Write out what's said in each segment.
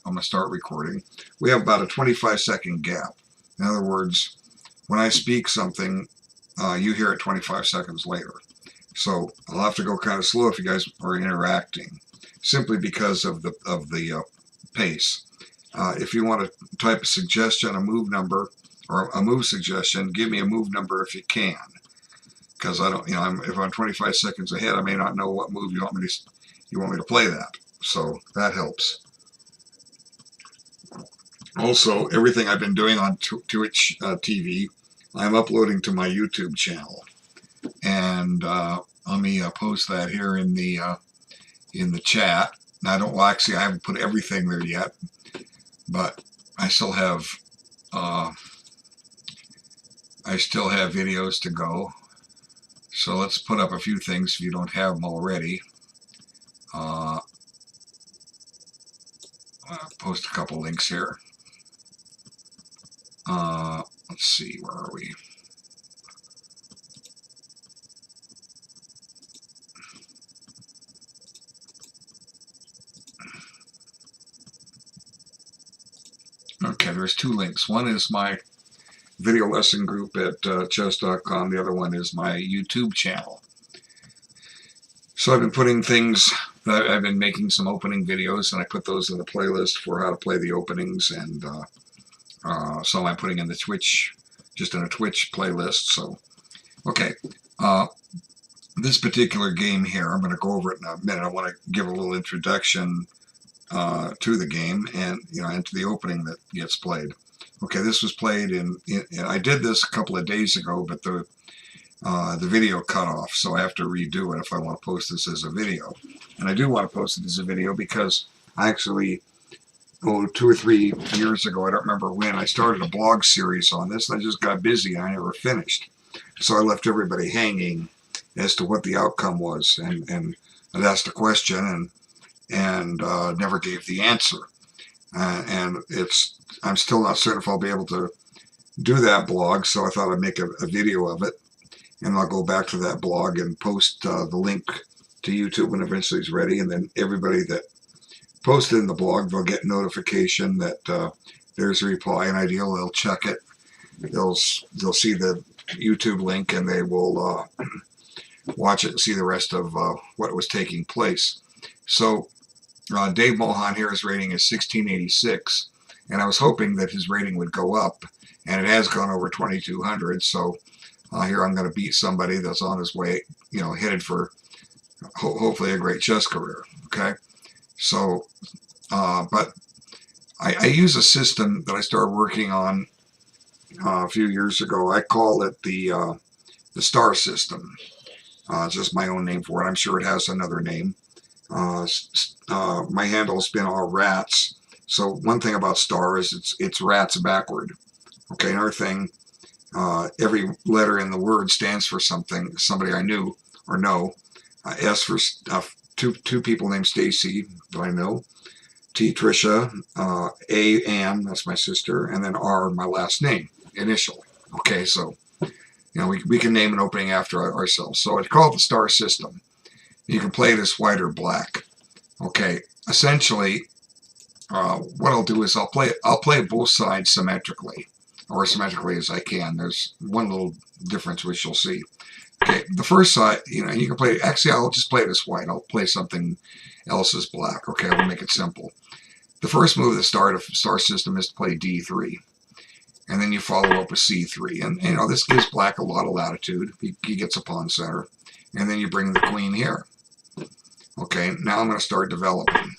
I'm going to start recording, we have about a 25-second gap. In other words, when I speak something, you hear it 25 seconds later. So I'll have to go kind of slow if you guys are interacting, simply because of the pace. If you want to type a suggestion, a move number, or a move suggestion, give me a move number if you can. Because I don't, if I'm 25 seconds ahead, I may not know what move you want me to play that. So that helps. Also, everything I've been doing on Twitch TV, I'm uploading to my YouTube channel, and let me post that here in the chat. Now, I haven't put everything there yet, but I still have videos to go. So let's put up a few things if you don't have them already. I'll post a couple links here. Let's see, where are we? Okay, there's two links. One is my video lesson group at chess.com. The other one is my YouTube channel. So I've been putting things, I've been making some opening videos, and I put those in the playlist for how to play the openings, and some I'm putting in the Twitch, just in a Twitch playlist. So, okay, this particular game here, I'm going to go over it in a minute. I want to give a little introduction to the game and into the opening that gets played. Okay, this was played I did this a couple of days ago, but the video cut off, so I have to redo it if I want to post this as a video. And I do want to post it as a video because I actually, 2 or 3 years ago, I don't remember when, I started a blog series on this, and I just got busy and I never finished. So I left everybody hanging as to what the outcome was, and I'd asked a question and never gave the answer. And I'm still not certain if I'll be able to do that blog, so I thought I'd make a video of it, and I'll go back to that blog and post the link to YouTube when eventually it's ready, and then everybody that posted in the blog, they'll get notification that there's a reply, and ideally they'll check it. They'll see the YouTube link, and they will watch it and see the rest of what was taking place. So Dave Mohan here, his rating is 1686, and I was hoping that his rating would go up, and it has gone over 2200. So here I'm going to beat somebody that's on his way, headed for hopefully a great chess career. Okay, so but I use a system that I started working on a few years ago. I call it the star system. It's just my own name for it. I'm sure it has another name. My handle's been all rats. So one thing about star is it's rats backward. Okay, another thing, every letter in the word stands for something, somebody I knew or know. S for two people named Stacy that I know. T, Trisha. A, Ann, that's my sister. And then R, my last name, initially. Okay, so we can name an opening after ourselves. So it's called the star system. You can play it as white or black. Okay, essentially, what I'll do is I'll play both sides symmetrically, or as symmetrically as I can. There's one little difference which you'll see. Okay, the first side, you can play. Actually, I'll just play it as white. I'll play something else as black. Okay, I'll make it simple. The first move of the star system is to play D3, and then you follow up with C3, and this gives black a lot of latitude. He gets a pawn center, and then you bring the queen here. Okay, now I'm going to start developing.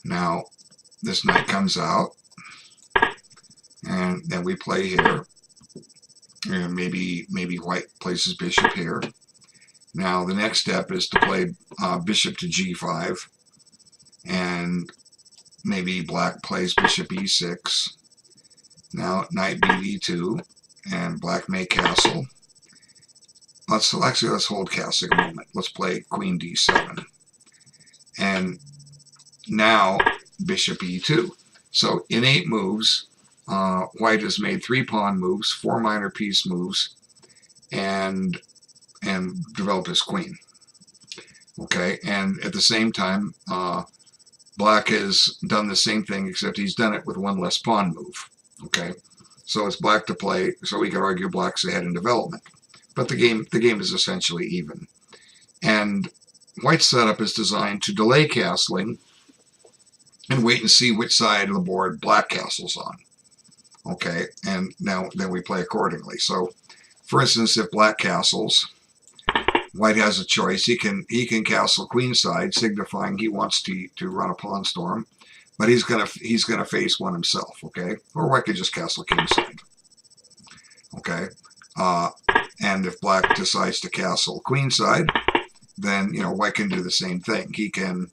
Now, this knight comes out, and then we play here. And maybe white plays his bishop here. Now, the next step is to play bishop to G5, and maybe black plays bishop E6. Now, knight BD2, and black may castle. Let's hold castling a moment. Let's play queen D7. And now bishop E2. So in 8 moves, white has made 3 pawn moves, 4 minor piece moves, and developed his queen. Okay, and at the same time, black has done the same thing, except he's done it with one less pawn move. Okay, so it's black to play, so we could argue black's ahead in development. But the game is essentially even. And white's setup is designed to delay castling and wait and see which side of the board black castles on. Okay, and now then we play accordingly. So, for instance, if black castles, white has a choice. He can castle queenside, signifying he wants to run a pawn storm, but he's gonna face one himself. Okay, or white could just castle kingside. Okay, and if black decides to castle queenside, then white can do the same thing. He can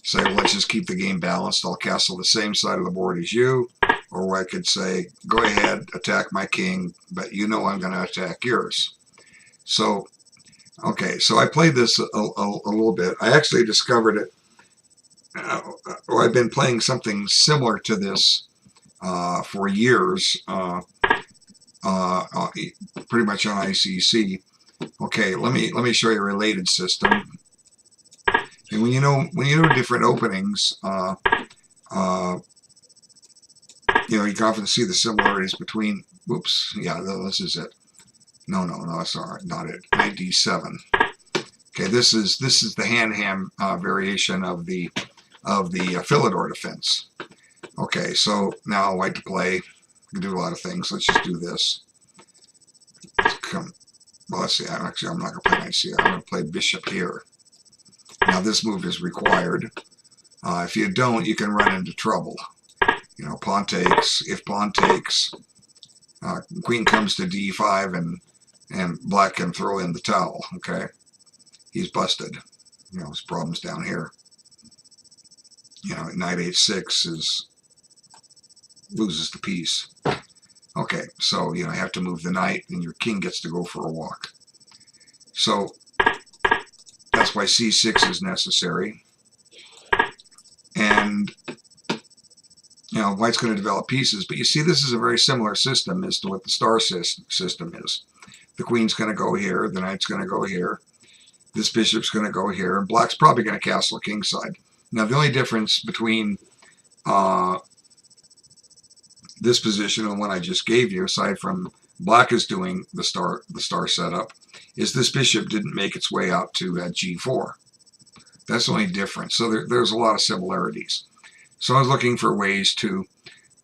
say, well, let's just keep the game balanced. I'll castle the same side of the board as you. Or white could say, go ahead, attack my king, but I'm going to attack yours. So, okay, so I played this a little bit. I actually discovered it. I've been playing something similar to this for years, pretty much on ICC. Okay, let me show you a related system. And when you know different openings, you can often see the similarities between. Whoops, yeah, this is it. No, that's not it. Knight d7. Okay, this is the hand-ham variation of the Philidor defense. Okay, so now white to play. You can do a lot of things. Let's just do this. Well, let's see. I'm not going to play knight c. I'm going to play bishop here. Now this move is required. If you don't, you can run into trouble. Pawn takes. If pawn takes, queen comes to d5, and black can throw in the towel. Okay, he's busted. His problem's down here. Knight h6 loses the piece. Okay, so you have to move the knight, and your king gets to go for a walk. So that's why c6 is necessary. And white's going to develop pieces, but you see this is a very similar system as to what the star system is. The queen's going to go here, the knight's going to go here, this bishop's going to go here, and black's probably going to castle kingside. Now the only difference between this position and one I just gave you, aside from black is doing the star setup, is this bishop didn't make its way out to g4. That's the only difference. So there's a lot of similarities. So I was looking for ways to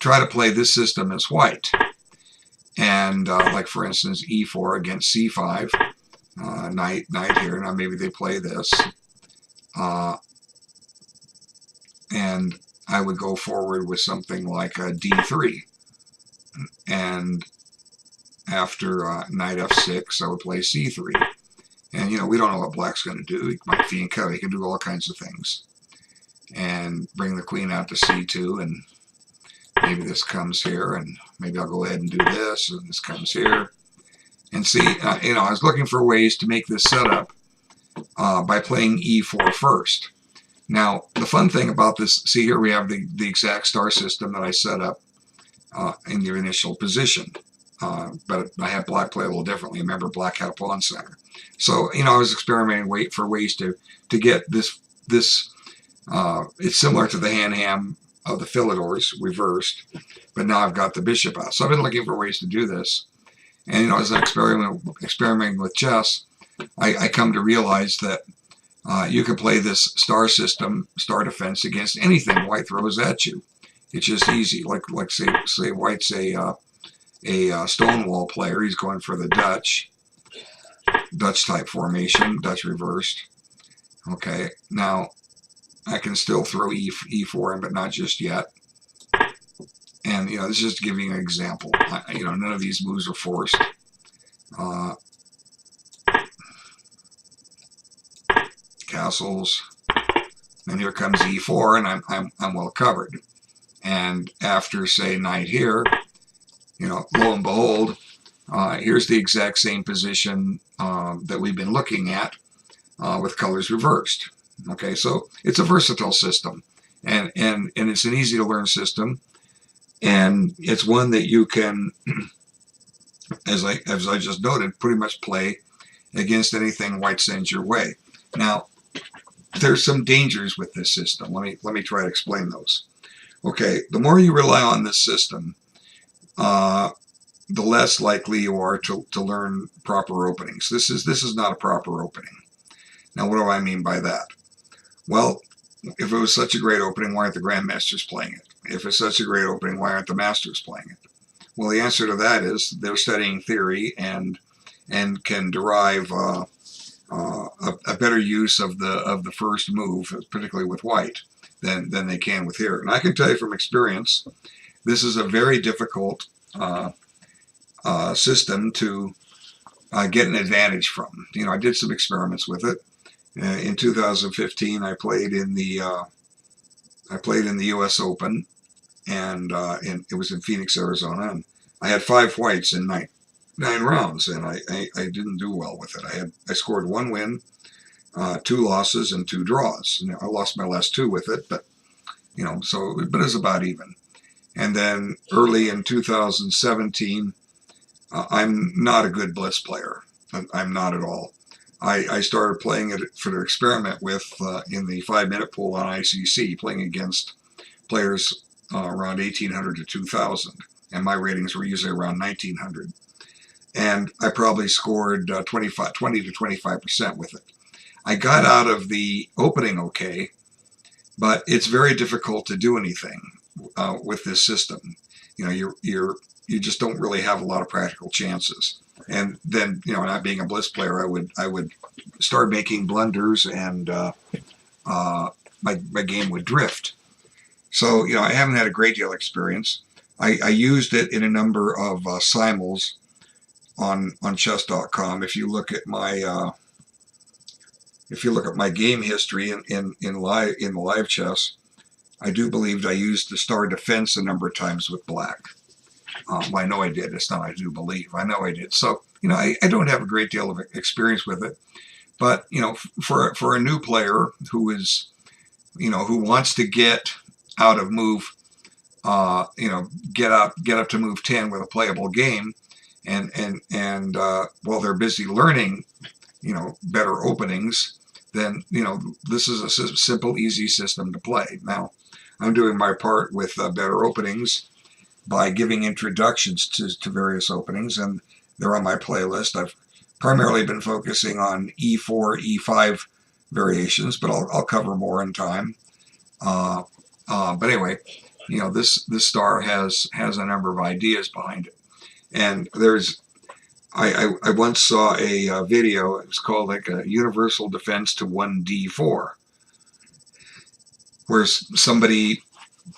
try to play this system as white. And like for instance, e4 against c5, knight here. Now maybe they play this. And I would go forward with something like a d3. And after knight f6, I would play c3. And we don't know what black's going to do. He might fiend cut. He can do all kinds of things. And bring the queen out to c2, and maybe this comes here, and maybe I'll go ahead and do this, and this comes here. And see, I was looking for ways to make this setup by playing e4 first. Now, the fun thing about this, see here we have the exact star system that I set up in the initial position. But I had black play a little differently. Remember, black had a pawn center. So, I was experimenting for ways to get this it's similar to the hand-ham of the Philidors reversed, but now I've got the bishop out. So I've been looking for ways to do this. And, as I'm experimenting with chess, I come to realize that you can play this star system, star defense, against anything white throws at you. It's just easy. Like say white's a Stonewall player. He's going for the Dutch type formation, Dutch reversed. Okay, now I can still throw e4 in, but not just yet. And this is just giving an example. None of these moves are forced. Castles. Then here comes e4, and I'm well covered. And after say knight here, lo and behold, here's the exact same position that we've been looking at with colors reversed. Okay, so it's a versatile system, and it's an easy to learn system, and it's one that you can, as I just noted, pretty much play against anything white sends your way. Now, there's some dangers with this system. Let me try to explain those. Okay, the more you rely on this system, the less likely you are to learn proper openings. This is not a proper opening. Now, what do I mean by that? Well, if it was such a great opening, why aren't the Grandmasters playing it? If it's such a great opening, why aren't the Masters playing it? Well, the answer to that is they're studying theory and can derive a better use of the first move, particularly with white, than they can with here. And I can tell you from experience, this is a very difficult system to get an advantage from. You know, I did some experiments with it. In 2015, I played in the U.S. Open, and it was in Phoenix, Arizona. And I had 5 whites in nine rounds, and I didn't do well with it. I scored 1 win, 2 losses, and 2 draws. You know, I lost my last 2 with it, but you know, but it's about even. And then early in 2017, I'm not a good blitz player. I'm not at all. I started playing it for the experiment with in the 5-minute pool on ICC, playing against players around 1800 to 2000, and my ratings were usually around 1900. And I probably scored 20 to 25% with it. I got out of the opening okay, but it's very difficult to do anything with this system. You know, you just don't really have a lot of practical chances. And then, you know, not being a blitz player, I would start making blunders, and my game would drift. So, you know, I haven't had a great deal of experience. I used it in a number of simuls on chess.com. If you look at my game history in the live chess, I do believe I used the star defense a number of times with black. Well, I know I did. It's not I do believe. I know I did. So, you know, I don't have a great deal of experience with it. But, you know, for a new player who is, you know, who wants to get out of move, you know, get up to move 10 with a playable game, and while they're busy learning, you know, better openings, then, you know, this is a simple, easy system to play. Now, I'm doing my part with better openings by giving introductions to various openings, and they're on my playlist. I've primarily been focusing on E4, E5 variations, but I'll cover more in time. But anyway, you know, this star has a number of ideas behind it, and I once saw a video. It was called like a universal defense to 1d4, where somebody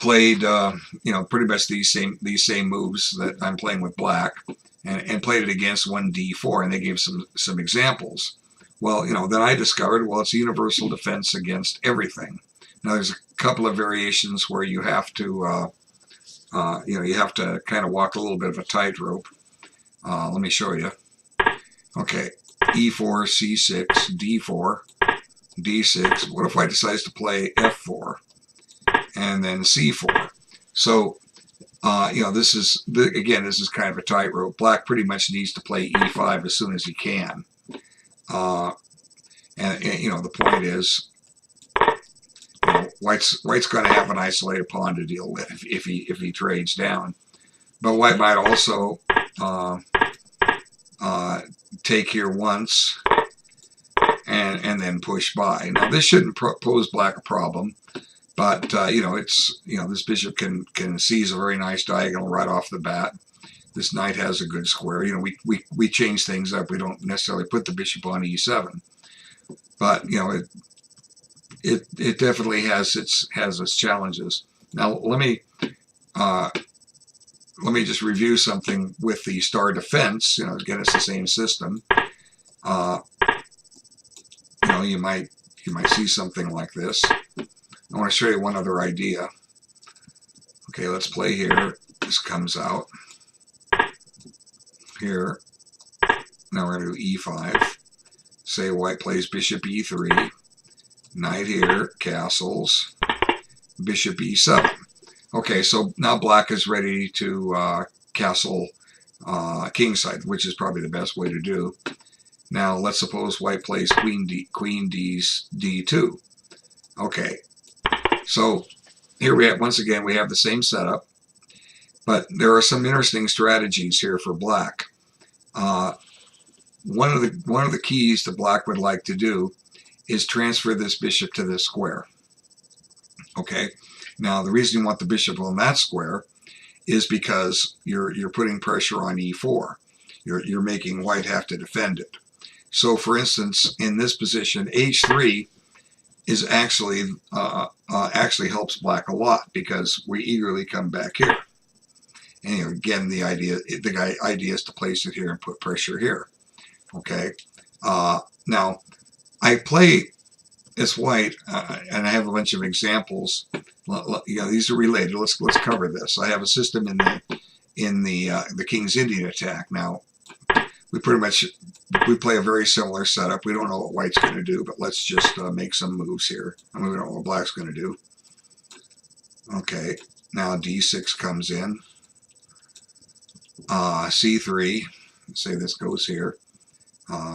played, you know, pretty much these same moves that I'm playing with black, and played it against 1d4, and they gave some examples. Well, you know, then I discovered, well, it's a universal defense against everything. Now, there's a couple of variations where you have to, you know, you have to kind of walk a little bit of a tightrope. Let me show you. Okay, E4, C6, D4, D6. What if I decide to play F4? And then C4. So, you know, this is kind of a tightrope. Black pretty much needs to play E5 as soon as he can. And you know, the point is, you know, White's going to have an isolated pawn to deal with if he trades down. But White might also take here once and then push by. Now, this shouldn't pose Black a problem. But, you know, this bishop can seize a very nice diagonal right off the bat. This knight has a good square. You know, we change things up. We don't necessarily put the bishop on e7. But, you know, it definitely has its challenges. Now, let me just review something with the star defense. You know, again, it's the same system. You know, you might see something like this. I want to show you one other idea. Okay, let's play here. This comes out here. Now we're going to do e5. Say White plays bishop e3. Knight here, castles. Bishop e7. Okay, so now Black is ready to castle kingside, which is probably the best way to do. Now let's suppose White plays queen d, d2. Okay, so here we have, once again, we have the same setup, but there are some interesting strategies here for black. One of the keys that black would like to do is transfer this bishop to this square. Okay, now the reason you want the bishop on that square is because you're putting pressure on e4. You're making white have to defend it. So, for instance, in this position, h3 is actually helps black a lot because we eagerly come back here. And again, the idea is to place it here and put pressure here. Okay. Now, I play as white, and I have a bunch of examples. These are related. Let's cover this. I have a system in the King's Indian attack. Now, we play a very similar setup. We don't know what white's going to do, but let's just make some moves here. I mean, we don't know what black's going to do. Okay, now d6 comes in. c3, say this goes here.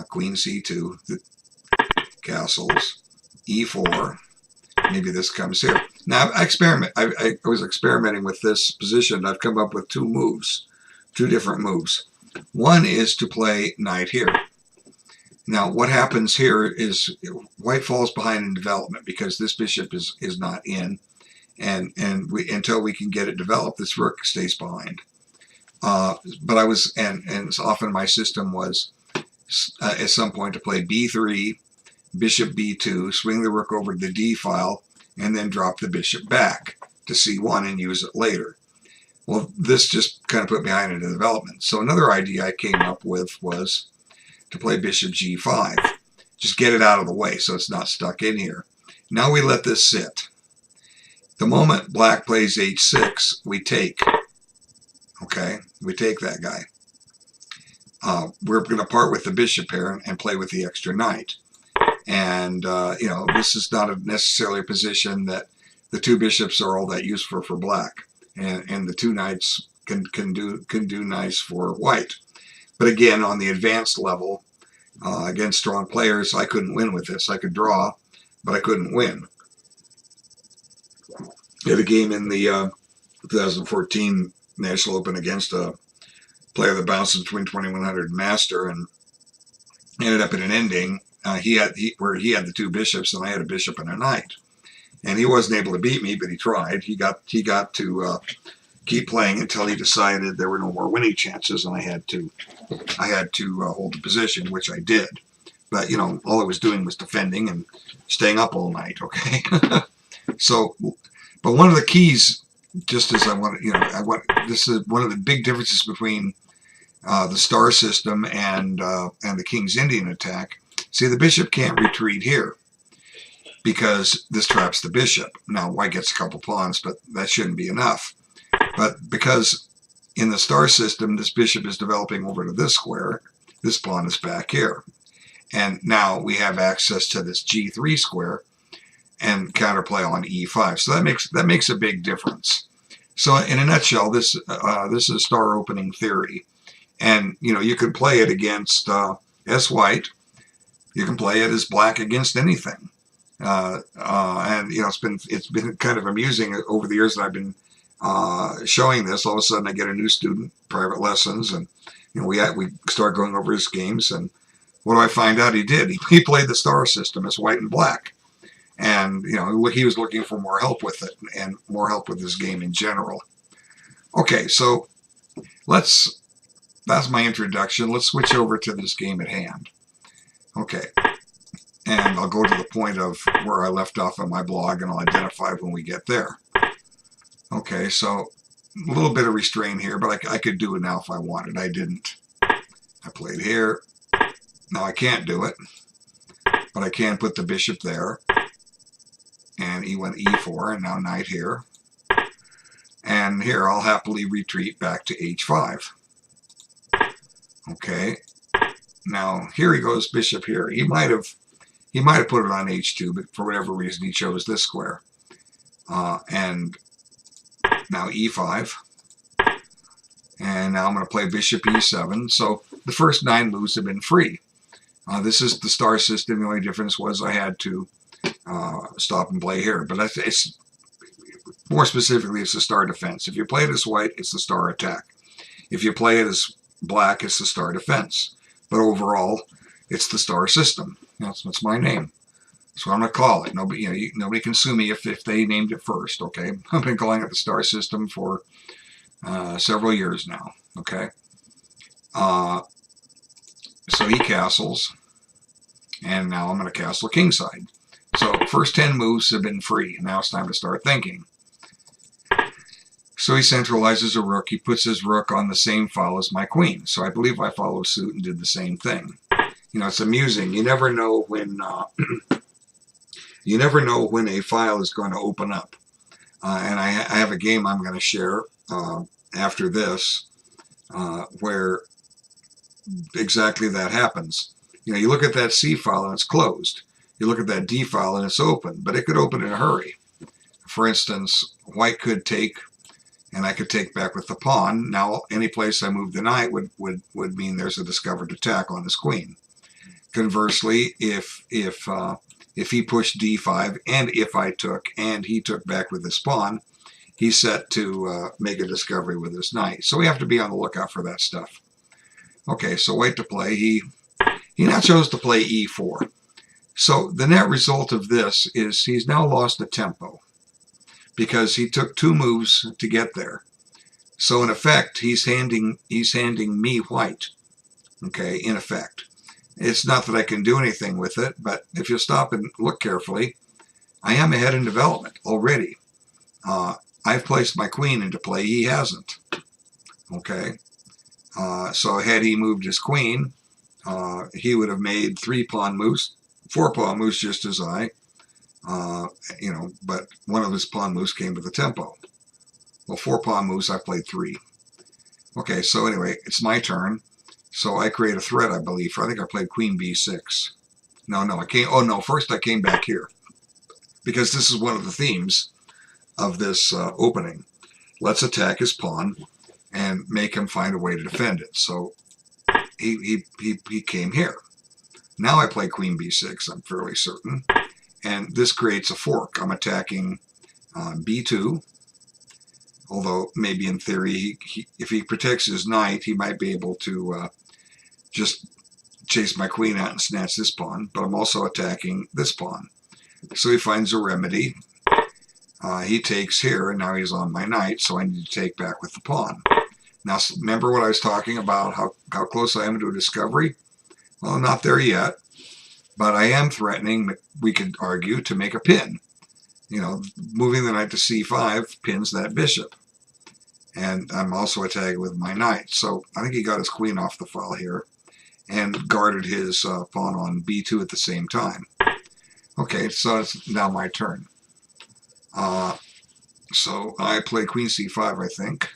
Queen c2, the castles. e4, maybe this comes here. Now, I was experimenting with this position. I've come up with two different moves. One is to play knight here. Now, what happens here is white falls behind in development because this bishop is not in, and until we can get it developed, this rook stays behind. But I was, and often my system was at some point to play b3, bishop b2, swing the rook over to the d file, and then drop the bishop back to c1 and use it later. Well, this just kind of put behind in the development. So another idea I came up with was to play bishop g5. Just get it out of the way so it's not stuck in here. Now we let this sit. The moment black plays h6, we take. Okay, we take that guy. We're going to part with the bishop here and play with the extra knight. And, this is not necessarily a position that the two bishops are all that useful for black. And the two knights can do nice for white. But again, on the advanced level, against strong players, I couldn't win with this. I could draw, but I couldn't win. I had a game in the 2014 National Open against a player that bounces between 2100 and Master, and ended up in an ending. Where he had the two bishops, and I had a bishop and a knight. And he wasn't able to beat me, but he tried. He got to keep playing until he decided there were no more winning chances, and I had to hold the position, which I did. But all I was doing was defending and staying up all night. Okay, so, but one of the keys, just as this is one of the big differences between the star system and the King's Indian attack. See, the bishop can't retreat here because this traps the bishop. Now, white gets a couple pawns, but that shouldn't be enough. But because in the star system, this bishop is developing over to this square, this pawn is back here. And now we have access to this g3 square and counterplay on e5. So that makes a big difference. So in a nutshell, this is star opening theory. And, you can play it against as white. You can play it as black against anything. And it's been kind of amusing over the years that I've been showing this. All of a sudden, I get a new student, private lessons, and we start going over his games. And what do I find out? He did. He played the star system as white and black, and he was looking for more help with it and more help with his game in general. Okay, so that's my introduction. Let's switch over to this game at hand. Okay, and I'll go to the point of where I left off on my blog, and I'll identify when we get there. Okay, so a little bit of restraint here, but I could do it now if I wanted. I didn't. I played here. Now I can't do it, but I can put the bishop there. And he went e4, and now knight here. And here I'll happily retreat back to h5. Okay. Now here he goes bishop here. He might have put it on h2, but for whatever reason he chose this square. And now e5. And now I'm going to play bishop e7. So the first 9 moves have been free. This is the star system. The only difference was I had to stop and play here. But it's more specifically, it's the star defense. If you play it as white, it's the star attack. If you play it as black, it's the star defense. But overall, it's the star system. That's my name. So I'm going to call it. Nobody, nobody can sue me if they named it first. Okay, I've been calling it the star system for several years now. Okay. So he castles, and now I'm going to castle kingside. So first 10 moves have been free. Now it's time to start thinking. So he centralizes a rook. He puts his rook on the same file as my queen. So I believe I followed suit and did the same thing. It's amusing. You never know when a file is going to open up. And I have a game I'm going to share after this where exactly that happens. You look at that C file and it's closed. You look at that D file and it's open, but it could open in a hurry. For instance, white could take, and I could take back with the pawn. Now, any place I move the knight would mean there's a discovered attack on his queen. Conversely, if he pushed D5 and if I took and he took back with his pawn, he's set to make a discovery with his knight. So we have to be on the lookout for that stuff. Okay, so white to play. He now chose to play E4. So the net result of this is he's now lost the tempo because he took 2 moves to get there. So in effect, he's handing me white. Okay, in effect. It's not that I can do anything with it, but if you stop and look carefully, I am ahead in development already. I've placed my queen into play. He hasn't. Okay. So had he moved his queen, he would have made 3 pawn moves, 4 pawn moves just as I, but one of his pawn moves came with the tempo. Well, 4 pawn moves, I played 3. Okay, so anyway, it's my turn. So I create a threat, I believe. I think I played queen b6. First I came back here. Because this is one of the themes of this opening. Let's attack his pawn and make him find a way to defend it. So he came here. Now I play queen b6, I'm fairly certain. And this creates a fork. I'm attacking b2. Although maybe in theory, if he protects his knight, he might be able to just chase my queen out and snatch this pawn. But I'm also attacking this pawn. So he finds a remedy. He takes here, and now he's on my knight, so I need to take back with the pawn. Now, remember what I was talking about, how close I am to a discovery? Well, I'm not there yet, but I am threatening, we could argue, to make a pin. Moving the knight to c5 pins that bishop. And I'm also attacking with my knight. So I think he got his queen off the file here and guarded his pawn on b2 at the same time. Okay, so it's now my turn. So I play queen c5, I think.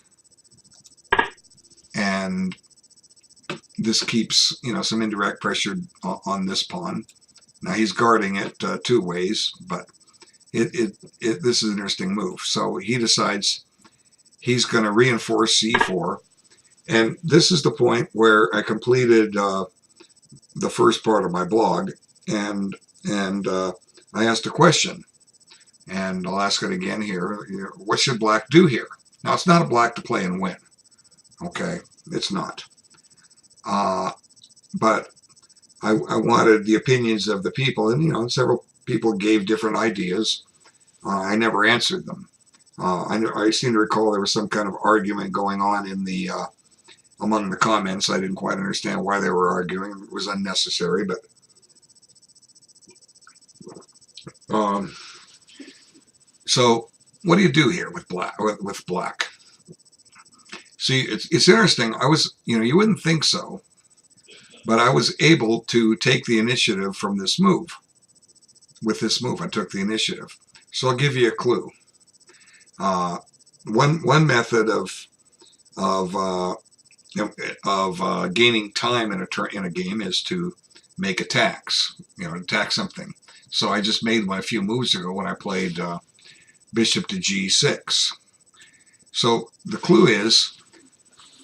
And this keeps, some indirect pressure on this pawn. Now he's guarding it 2 ways, but this is an interesting move. So he decides he's going to reinforce c4. And this is the point where I completed the first part of my blog, and I asked a question. And I'll ask it again here. What should black do here? Now, it's not a black to play and win. Okay, it's not. But I wanted the opinions of the people, and several people gave different ideas. I never answered them. I seem to recall there was some kind of argument going on in the among the comments. I didn't quite understand why they were arguing. It was unnecessary, but so what do you do here with black? See, it's interesting. I was, you wouldn't think so, but I was able to take the initiative from this move. With this move, I took the initiative. So I'll give you a clue. One method of gaining time in a game is to make attacks. Attack something. So I just made one a few moves ago when I played bishop to g6. So the clue is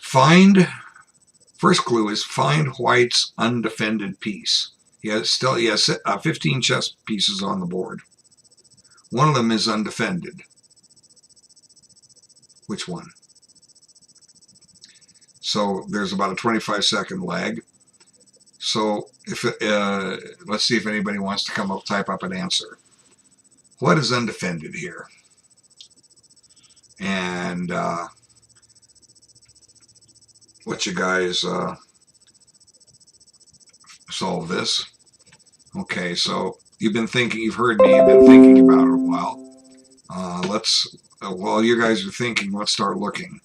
first clue is find white's undefended piece. He has 15 chess pieces on the board. One of them is undefended. Which one? So there's about a 25-second lag. So if let's see if anybody wants to type up an answer. What is undefended here? And let you guys solve this. Okay, so you've heard me, you've been thinking about it a while. While you guys are thinking, let's start looking.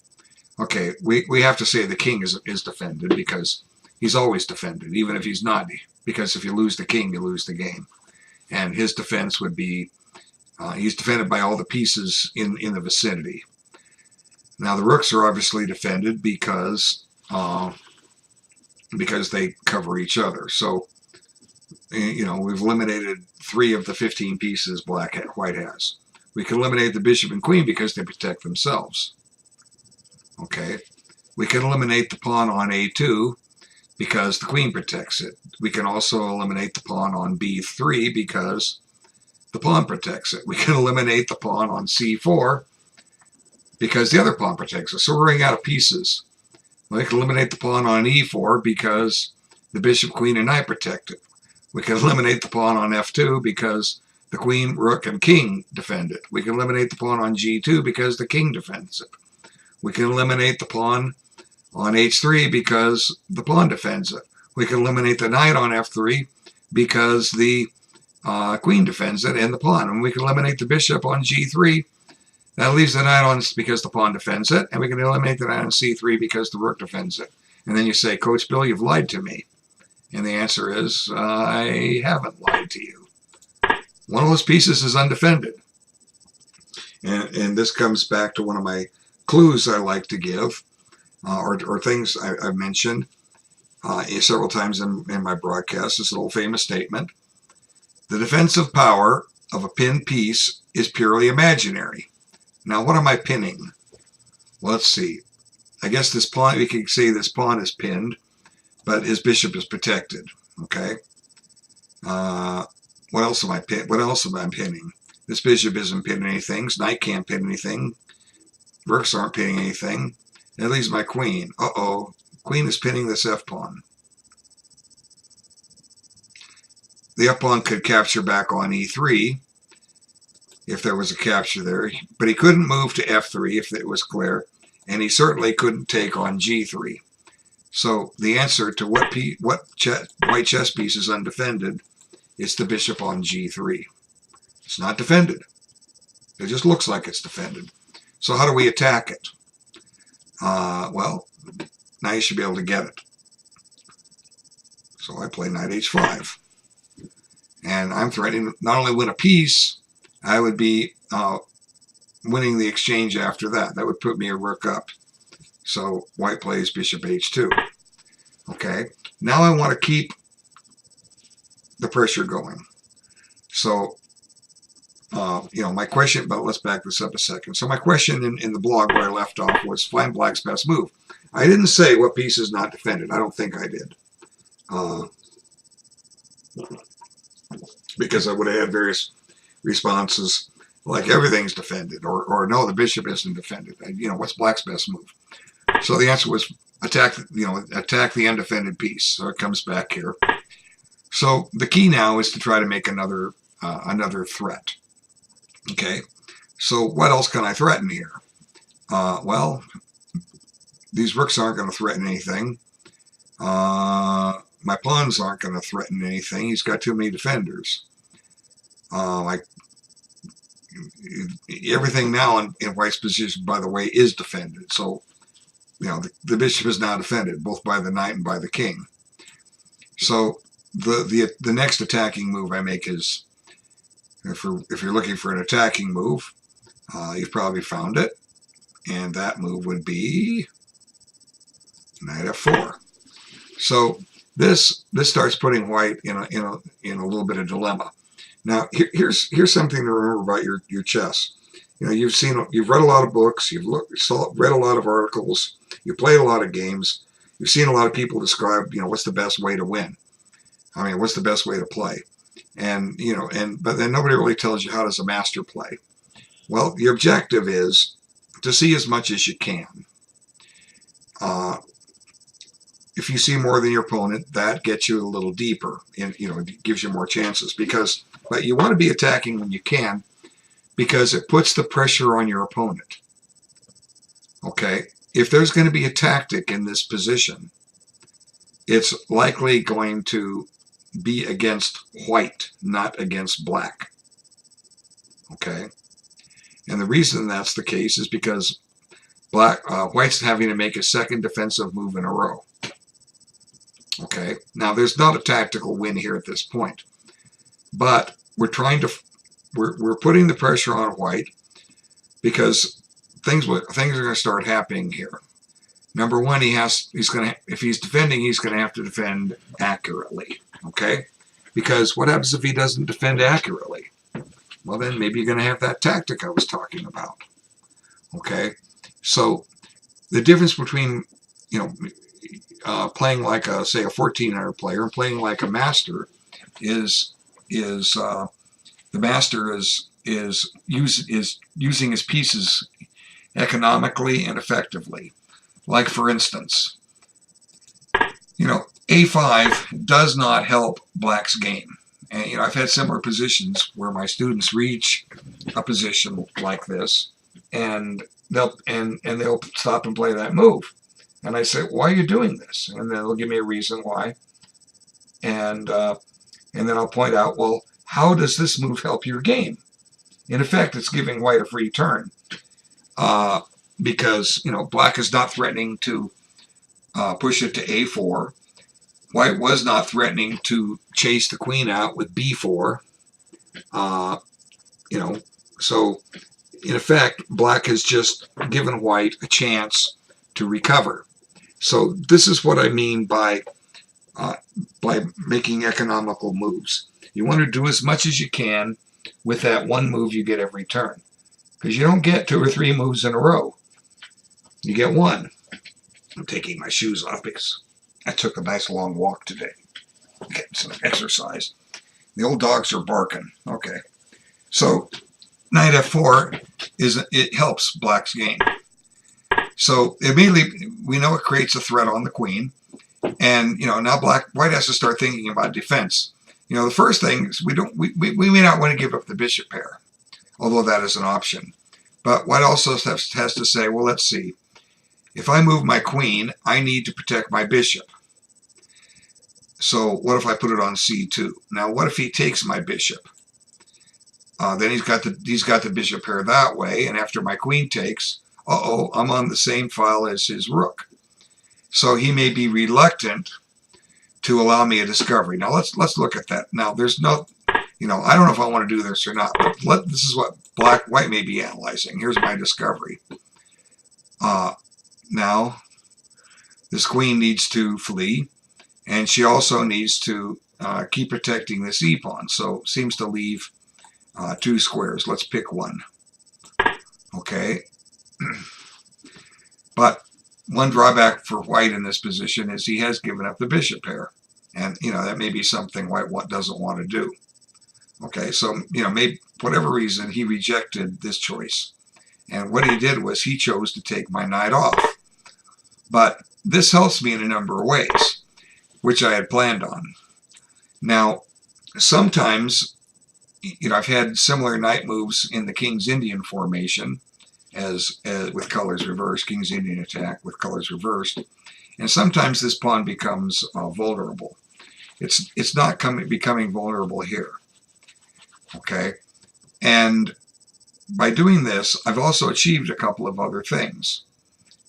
Okay, we have to say the king is defended, because he's always defended, even if he's not, because if you lose the king, you lose the game. And his defense would be, he's defended by all the pieces in the vicinity. Now the rooks are obviously defended because they cover each other. So, you know, we've eliminated 3 of the 15 pieces white has. We can eliminate the bishop and queen because they protect themselves. Okay. We can eliminate the pawn on A2 because the queen protects it. We can also eliminate the pawn on B3 because the pawn protects it. We can eliminate the pawn on C4 because the other pawn protects it. So we're running out of pieces. We can eliminate the pawn on E4 because the bishop, queen, and knight protect it. We can eliminate the pawn on F2 because the queen, rook, and king defend it. We can eliminate the pawn on G2 because the king defends it. We can eliminate the pawn on H3 because the pawn defends it. We can eliminate the knight on F3 because the queen defends it and the pawn. And we can eliminate the bishop on G3. That leaves the knight on because the pawn defends it. And we can eliminate the knight on C3 because the rook defends it. And then you say, Coach Bill, you've lied to me. And the answer is, I haven't lied to you. One of those pieces is undefended. And this comes back to one of my clues I like to give, or things I've mentioned several times in my broadcast. It's an old famous statement. The defensive power of a pinned piece is purely imaginary. Now, what am I pinning? Well, let's see. I guess this pawn, we can say this pawn is pinned, but his bishop is protected. Okay. What else am I pinning? This bishop isn't pinning anything. Knight can't pin anything. Rooks aren't pinning anything. That leaves my queen. Uh-oh. Queen is pinning this f-pawn. The f-pawn could capture back on e3 if there was a capture there, but he couldn't move to f3 if it was clear, and he certainly couldn't take on g3. So the answer to what white chess piece is undefended is the bishop on g3. It's not defended. It just looks like it's defended. So how do we attack it? Well, now you should be able to get it. So I play knight h5. And I'm threatening not only win a piece, I would be winning the exchange after that. That would put me a rook up. So white plays bishop h2. Okay, now I want to keep the pressure going. So, you know, my question, but let's back this up a second. So my question in the blog where I left off was, find black's best move. I didn't say what piece is not defended. I don't think I did. Because I would have had various responses like everything's defended, or no, the bishop isn't defended. You know, what's black's best move? So the answer was attack the undefended piece. So it comes back here. So the key now is to try to make another threat. Okay, so what else can I threaten here? Well, these rooks aren't going to threaten anything. My pawns aren't going to threaten anything. He's got too many defenders. Everything now in white's position, by the way, is defended. So, you know, the bishop is now defended, both by the knight and by the king. So the next attacking move I make is, if you're looking for an attacking move, you've probably found it, and that move would be knight f4. So this starts putting white in a little bit of dilemma. Now here's something to remember about your chess. You know, you've read a lot of books, you've read a lot of articles, you've played a lot of games, you've seen a lot of people describe, you know, what's the best way to win. I mean, what's the best way to play? And, you know, but then nobody really tells you how does a master play. Well, your objective is to see as much as you can. If you see more than your opponent, that gets you a little deeper, and you know, it gives you more chances. But you want to be attacking when you can, because it puts the pressure on your opponent. Okay, if there's going to be a tactic in this position, it's likely going to be against white, not against black. Okay, and the reason that's the case is because white's having to make a second defensive move in a row. Okay, now there's not a tactical win here at this point, but we're putting the pressure on white because things are going to start happening here. Number one, if he's defending, he's going to have to defend accurately. Okay, because what happens if he doesn't defend accurately? Well, then maybe you're going to have that tactic I was talking about. Okay, so the difference between, you know, playing like say a 1400 player and playing like a master is the master is using his pieces economically and effectively. Like, for instance, you know, A5 does not help black's game. And, you know, I've had similar positions where my students reach a position like this, and they'll stop and play that move. And I say, why are you doing this? And then they'll give me a reason why. And then I'll point out, well, how does this move help your game? In effect, it's giving white a free turn. Because, you know, black is not threatening to push it to A4. White was not threatening to chase the queen out with B4. You know, so in effect, black has just given white a chance to recover. So this is what I mean by making economical moves. You want to do as much as you can with that one move you get every turn, because you don't get 2 or 3 moves in a row. You get one. I'm taking my shoes off because I took a nice long walk today, getting some exercise. The old dogs are barking. Okay, so knight f4 it helps black's game. So immediately we know it creates a threat on the queen, and you know, now white has to start thinking about defense. You know, the first thing is we may not want to give up the bishop pair, although that is an option. But white also has to say, well, let's see. If I move my queen, I need to protect my bishop. So what if I put it on c2? Now, what if he takes my bishop? Then he's got the bishop pair that way, and after my queen takes, I'm on the same file as his rook. So he may be reluctant to allow me a discovery. Now let's look at that. Now there's no, you know, I don't know if I want to do this or not, but this is what white may be analyzing. Here's my discovery. Now this queen needs to flee, and she also needs to keep protecting this e-pawn. So seems to leave 2 squares. Let's pick one. Okay. But one drawback for white in this position is he has given up the bishop pair. And, you know, that may be something white doesn't want to do. Okay, so, you know, maybe whatever reason, he rejected this choice. And what he did was he chose to take my knight off. But this helps me in a number of ways, which I had planned on. Now, sometimes, you know, I've had similar knight moves in the King's Indian formation, as with colors reversed, King's Indian attack with colors reversed, and sometimes this pawn becomes vulnerable. It's not becoming vulnerable here. Okay, and by doing this, I've also achieved a couple of other things.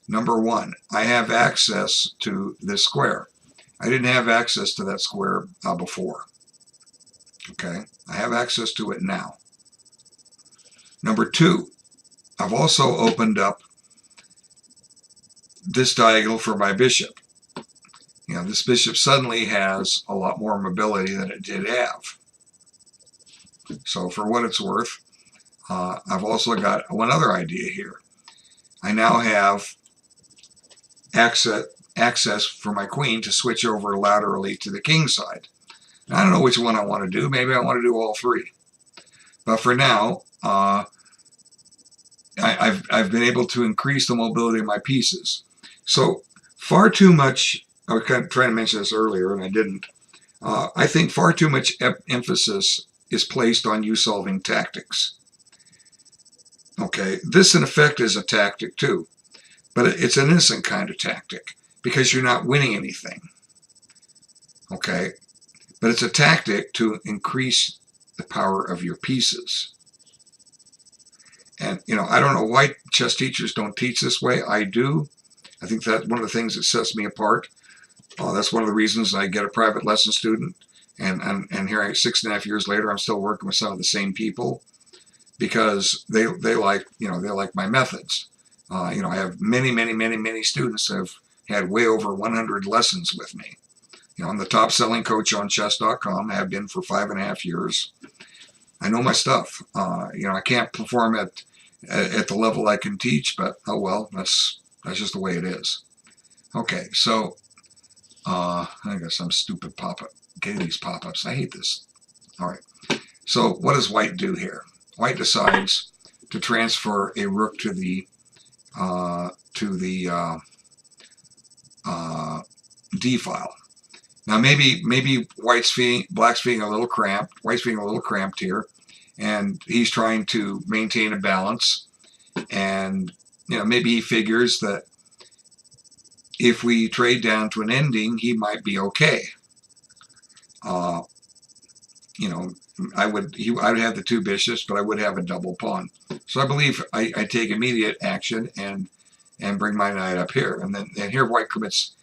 Number one, I have access to this square. I didn't have access to that square before. Okay, I have access to it now. Number two, I've also opened up this diagonal for my bishop. You know, this bishop suddenly has a lot more mobility than it did have. So for what it's worth, I've also got one other idea here. I now have access for my queen to switch over laterally to the king side. I don't know which one I want to do. Maybe I want to do all three. But for now, I've been able to increase the mobility of my pieces. So far too much, I was kind of trying to mention this earlier and I didn't. I think far too much emphasis is placed on you solving tactics. Okay, this in effect is a tactic too, but it's an innocent kind of tactic because you're not winning anything. Okay, but it's a tactic to increase the power of your pieces. And, you know, I don't know why chess teachers don't teach this way. I do. I think that's one of the things that sets me apart. That's one of the reasons I get a private lesson student. And here, 6.5 years later, I'm still working with some of the same people because they like, you know, they like my methods. You know, I have many students that have had way over 100 lessons with me. You know, I'm the top selling coach on chess.com. I have been for 5.5 years. I know my stuff. You know, I can't perform at the level I can teach, but oh well, that's just the way it is. Okay, so I got some stupid pop-up. Okay, these pop-ups. I hate this. All right. So what does white do here? White decides to transfer a rook to the D file. Now maybe black's feeling a little cramped. White's feeling a little cramped here, and he's trying to maintain a balance. And you know, maybe he figures that if we trade down to an ending, he might be okay. You know, I would have the two bishops, but I would have a double pawn. So I believe I take immediate action and bring my knight up here, and here white commits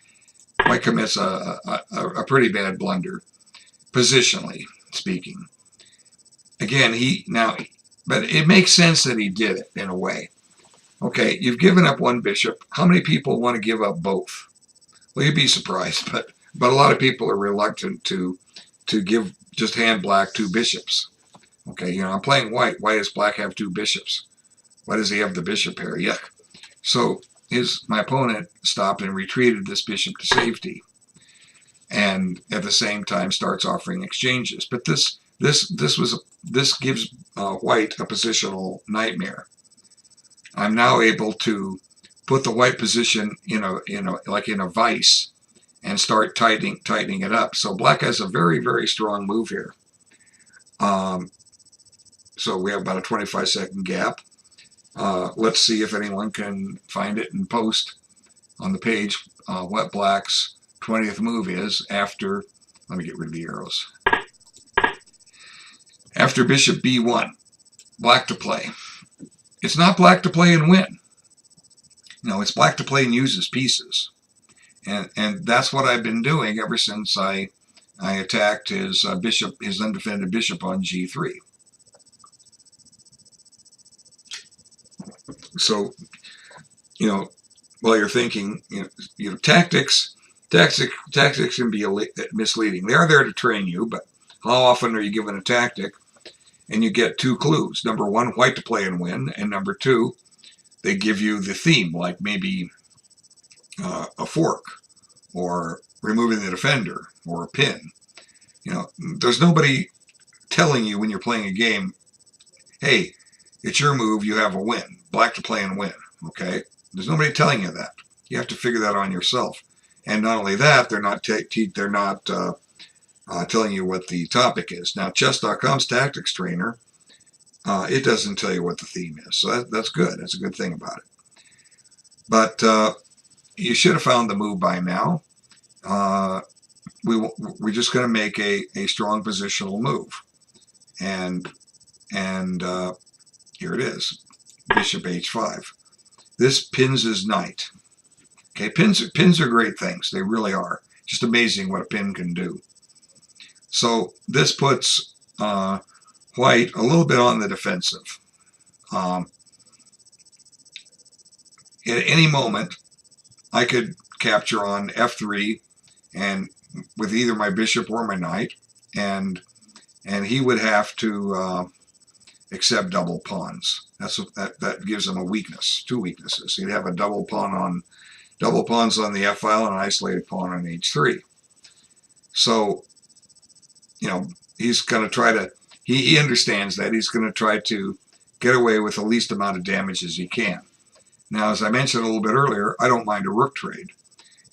a pretty bad blunder, positionally speaking. Again, but it makes sense that he did it in a way. Okay, you've given up one bishop. How many people want to give up both? Well, you'd be surprised, but a lot of people are reluctant to just hand black two bishops. Okay, you know, I'm playing white. Why does black have two bishops? Why does he have the bishop here? Yuck. So my opponent stopped and retreated this bishop to safety, and at the same time starts offering exchanges. But this gives white a positional nightmare. I'm now able to put the white position in a vice and start tightening it up. So black has a very strong move here. So we have about a 25-second gap. Let's see if anyone can find it and post on the page what black's 20th move is after. Let me get rid of the arrows. After bishop b1, black to play. It's not black to play and win. No, it's black to play and use his pieces. And that's what I've been doing ever since I attacked his undefended bishop on g3. So, you know, while you're thinking, you know, tactics can be misleading. They are there to train you, but how often are you given a tactic and you get two clues? Number one, white to play and win, and number two, they give you the theme, like maybe a fork, or removing the defender, or a pin. You know, there's nobody telling you when you're playing a game, hey, it's your move, you have a win. Black to play and win, okay? There's nobody telling you that. You have to figure that on yourself. And not only that, they're not telling you what the topic is. Now, chess.com's tactics trainer, it doesn't tell you what the theme is. So that's good. That's a good thing about it. But you should have found the move by now. We're just going to make a strong positional move. And here it is, bishop h5. This pins his knight. Okay, pins are great things. They really are. Just amazing what a pin can do. So this puts white a little bit on the defensive. At any moment, I could capture on f3, and with either my bishop or my knight, and he would have to accept double pawns. That gives him a weakness, two weaknesses. He'd have a double pawns on the f file and an isolated pawn on h3. So you know, he's going to try to, he understands that. He's going to try to get away with the least amount of damage as he can. Now, as I mentioned a little bit earlier, I don't mind a rook trade.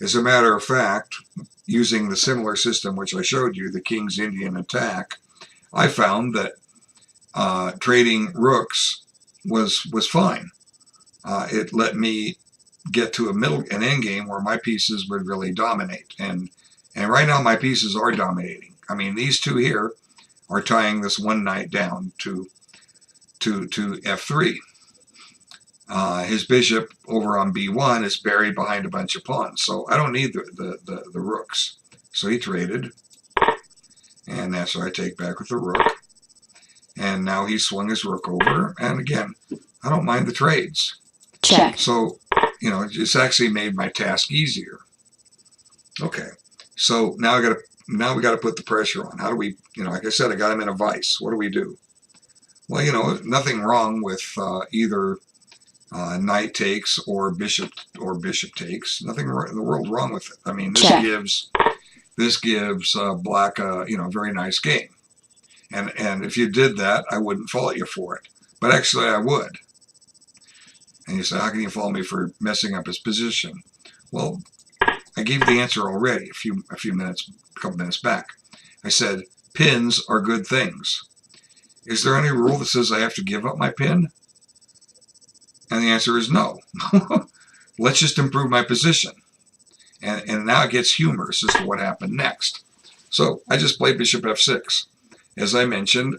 As a matter of fact, using the similar system which I showed you, the King's Indian attack, I found that trading rooks was fine. It let me get to an end game where my pieces would really dominate, and right now my pieces are dominating. I mean, these two here are tying this one knight down to f3. His bishop over on b1 is buried behind a bunch of pawns, so I don't need the rooks. So he traded, and that's what I take back with the rook. And now he swung his rook over, and again, I don't mind the trades. Check. So, you know, it's actually made my task easier. Okay, so now we got to put the pressure on. How do we, you know, like I said, I got him in a vice. What do we do? Well, you know, nothing wrong with either knight takes or bishop takes. Nothing in the world wrong with it. I mean, this gives black a, you know, very nice game. And if you did that, I wouldn't fault you for it. But actually, I would. And you say, how can you fault me for messing up his position? Well, I gave you the answer already a couple minutes back. I said, pins are good things. Is there any rule that says I have to give up my pin? And the answer is no. Let's just improve my position. And now it gets humorous as to what happened next. So I just played bishop f6. As I mentioned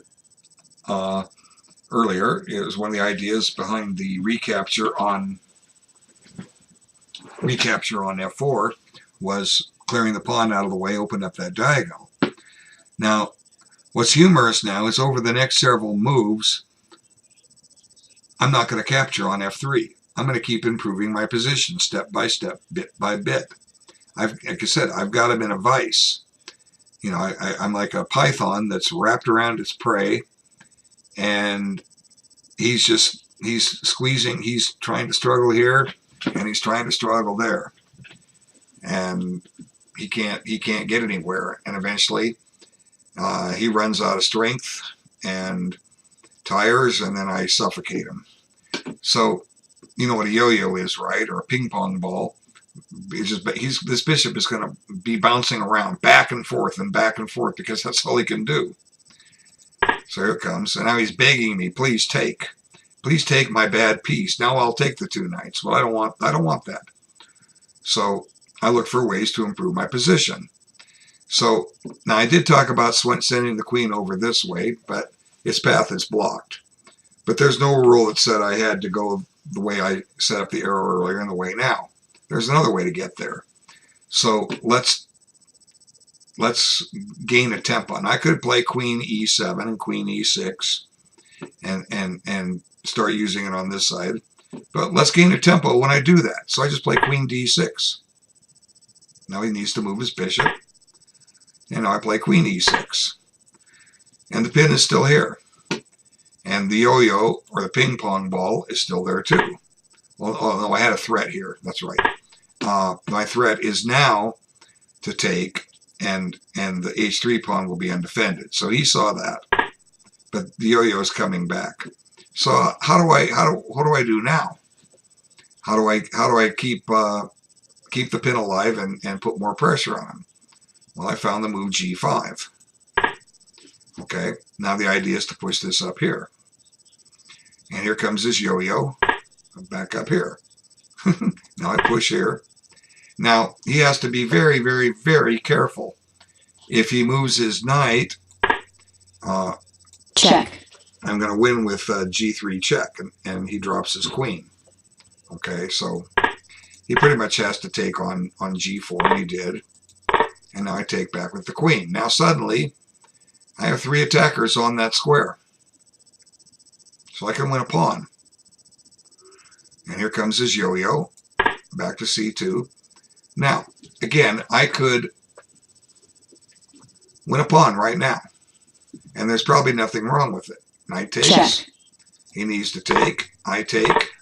earlier, it was one of the ideas behind the recapture on f4 was clearing the pawn out of the way, open up that diagonal. Now, what's humorous now is over the next several moves, I'm not going to capture on f3. I'm going to keep improving my position step by step, bit by bit. Like I said, I've got him in a vice. You know, I'm like a python that's wrapped around its prey, and he's squeezing, he's trying to struggle here, and he's trying to struggle there. And he can't get anywhere. And eventually, he runs out of strength and tires, and then I suffocate him. So, you know what a yo-yo is, right? Or a ping pong ball. This bishop is going to be bouncing around back and forth because that's all he can do. So here it comes, and now he's begging me, please take my bad piece. Now I'll take the two knights. Well, I don't want that. So I look for ways to improve my position. So now I did talk about sending the queen over this way, but its path is blocked. But there's no rule that said I had to go the way I set up the arrow earlier and the way now. There's another way to get there. So let's gain a tempo. And I could play queen e7 and queen e6 and start using it on this side. But let's gain a tempo when I do that. So I just play queen d6. Now he needs to move his bishop. And now I play queen e6. And the pin is still here. And the yo-yo, or the ping pong ball, is still there too. Well, oh no, I had a threat here. That's right. My threat is now to take, and the h3 pawn will be undefended. So he saw that, but the yo-yo is coming back. So what do I do now? How do I keep the pin alive and put more pressure on him? Well, I found the move g5. Okay, now the idea is to push this up here. And here comes his yo-yo back up here. Now I push here. Now he has to be very, very, very careful. If he moves his knight, check. I'm going to win with g3 check, and he drops his queen. Okay, so he pretty much has to take on g4, and he did. And now I take back with the queen. Now suddenly, I have 3 attackers on that square. So I can win a pawn. And here comes his yo-yo, back to c2. Now, again, I could win a pawn right now. And there's probably nothing wrong with it. Knight takes. Check. He needs to take. I take.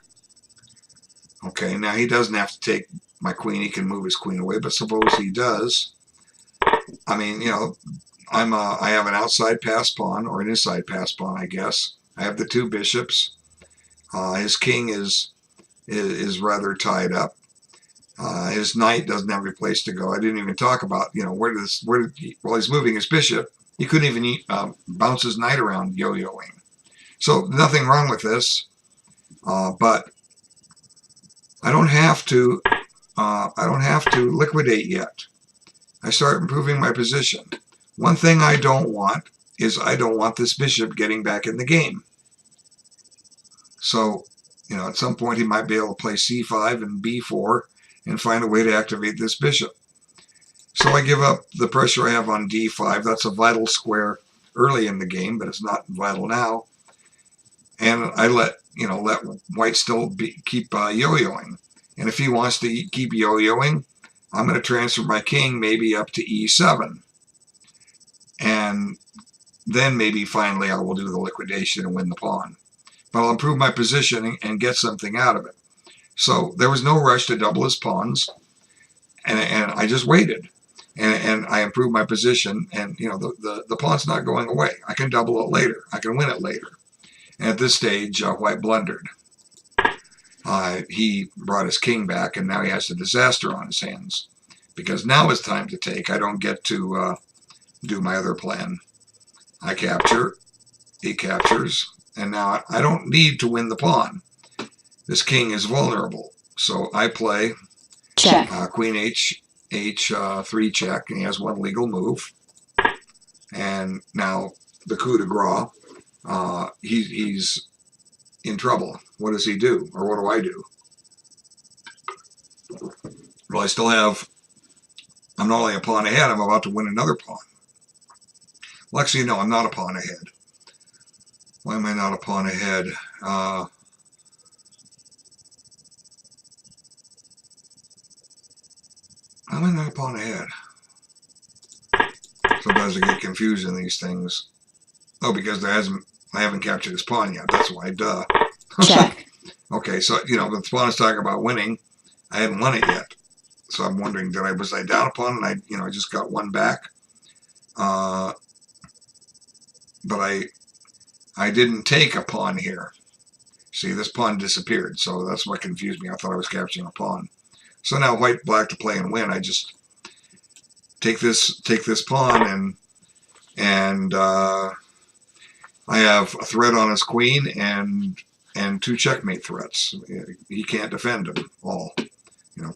Okay, now he doesn't have to take my queen. He can move his queen away, but suppose he does. I mean, you know, I have an outside pass pawn, or an inside pass pawn, I guess. I have the two bishops. His king is rather tied up. His knight doesn't have a place to go. I didn't even talk about, while he's moving his bishop, he couldn't even bounce his knight around yo-yoing. So nothing wrong with this, but I don't have to liquidate yet. I start improving my position. One thing I don't want is I don't want this bishop getting back in the game. So, at some point he might be able to play c5 and b4 and find a way to activate this bishop. So I give up the pressure I have on d5. That's a vital square early in the game, but it's not vital now. And I let white still keep yo-yoing. And if he wants to keep yo-yoing, I'm going to transfer my king maybe up to e7. And then maybe finally I will do the liquidation and win the pawn. But I'll improve my position and get something out of it. So there was no rush to double his pawns. And I just waited. And I improved my position. And, the pawn's not going away. I can double it later. I can win it later. And at this stage, white blundered. He brought his king back, and now he has a disaster on his hands. Because now it's time to take. I don't get to do my other plan. I capture. He captures. And now I don't need to win the pawn. This king is vulnerable. So I play check. Queen h3 check, and he has one legal move. And now the coup de grace. He's in trouble. What does he do? Or what do I do? Well, I'm not only a pawn ahead, I'm about to win another pawn. Well, actually, no, I'm not a pawn ahead. Why am I not a pawn ahead? Why am I not a pawn ahead? Sometimes I get confused in these things. Oh, because I haven't captured his pawn yet. That's why, duh. Check. Okay, so, the pawn is talking about winning. I hadn't won it yet. So I'm wondering, was I down a pawn and I just got one back? But I didn't take a pawn here. See, this pawn disappeared, so that's what confused me. I thought I was capturing a pawn. So now white, black to play and win. I just take this pawn and I have a threat on his queen and two checkmate threats. He can't defend them all.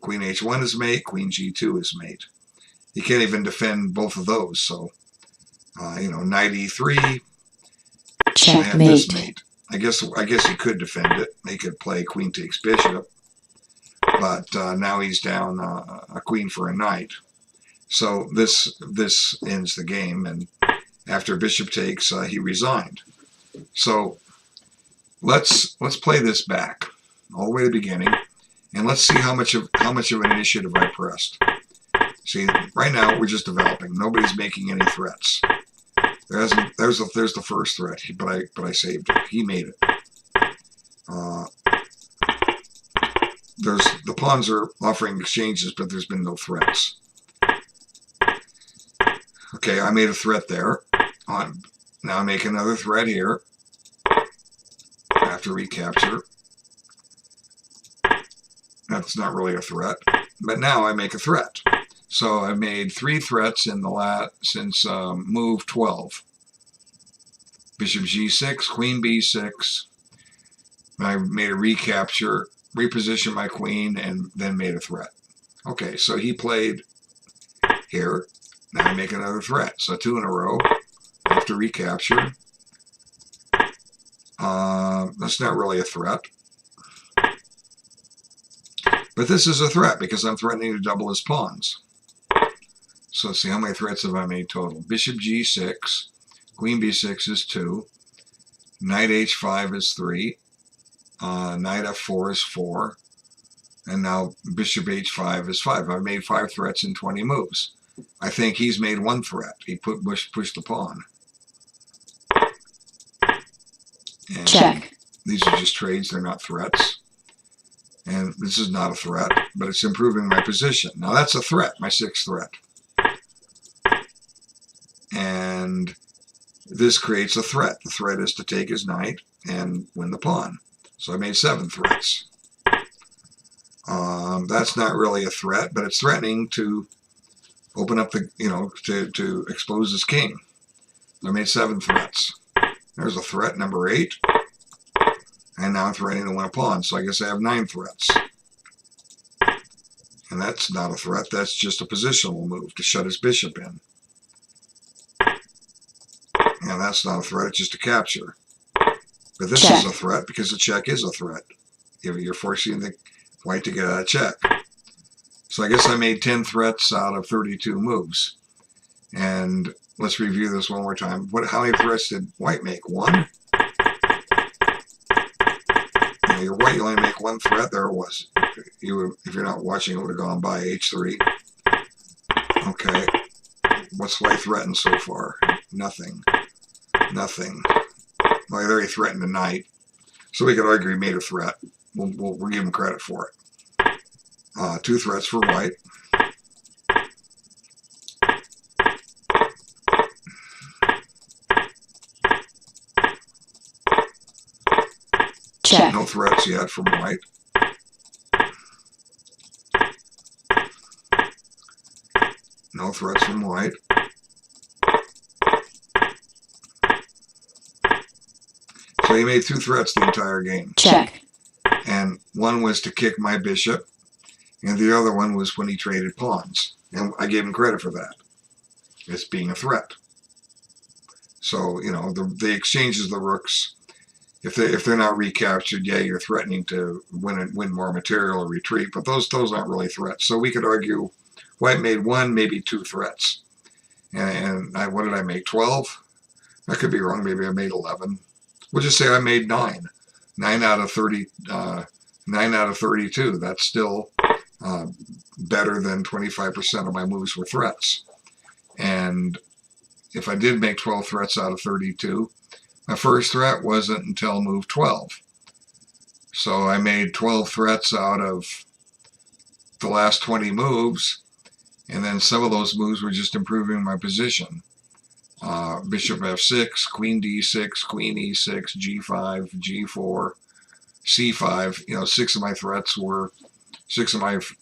Queen h1 is mate, queen g2 is mate. He can't even defend both of those. So, knight e3. Checkmate. This mate. I guess he could defend it. He could play queen takes bishop. But now he's down a queen for a knight. So this ends the game. And after bishop takes, he resigned. So let's play this back all the way to the beginning, and let's see how much of an initiative I pressed. See, right now we're just developing. Nobody's making any threats. There's the first threat, but I saved it. He made it. The pawns are offering exchanges, but there's been no threats. Okay, I made a threat there. Now I make another threat here after recapture. That's not really a threat, but now I make a threat. So I've made 3 threats in since move 12. Bishop g6, queen b6. I made a recapture, repositioned my queen, and then made a threat. Okay, so he played here. Now I make another threat. So 2 in a row after recapture. That's not really a threat. But this is a threat because I'm threatening to double his pawns. So let's see, how many threats have I made total? Bishop g6, queen b6 is 2, knight h5 is 3, knight f4 is 4, and now bishop h5 is 5. I've made 5 threats in 20 moves. I think he's made 1 threat. He pushed the pawn. And check. These are just trades, they're not threats. And this is not a threat, but it's improving my position. Now that's a threat, my 6th threat. and this creates a threat. The threat is to take his knight and win the pawn. So I made 7 threats. That's not really a threat, but it's threatening to open up the, to expose his king. I made 7 threats. There's a threat, number 8. And now I'm threatening to win a pawn, so I guess I have 9 threats. And that's not a threat, that's just a positional move to shut his bishop in. And that's not a threat, it's just a capture. But this is a threat because the check is a threat. You're forcing the white to get out of check. So I guess I made 10 threats out of 32 moves. And let's review this one more time. How many threats did white make? 1? Now you're white, you only make 1 threat. There it was. If you're not watching, it would have gone by H3. Okay. What's white threatened so far? Nothing. Nothing. Well, there he threatened a knight. So we could argue he made a threat. We'll give him credit for it. 2 threats for white. Check. No threats yet from white. No threats from white. So he made 2 threats the entire game. Check. And one was to kick my bishop, and the other one was when he traded pawns. And I gave him credit for that. It's being a threat. So, the exchanges of the rooks, if they're not recaptured, yeah, you're threatening to win more material or retreat, but those aren't really threats. So we could argue white made 1, maybe 2 threats. And what did I make? 12? I could be wrong. Maybe I made 11. We'll just say I made 9. 9 out of 30. 9 out of 32. That's still better than 25% of my moves were threats. And if I did make 12 threats out of 32, my first threat wasn't until move 12. So I made 12 threats out of the last 20 moves, and then some of those moves were just improving my position. Bishop f6, queen d6, queen e6, g5, g4, c5. 6 of my threats were,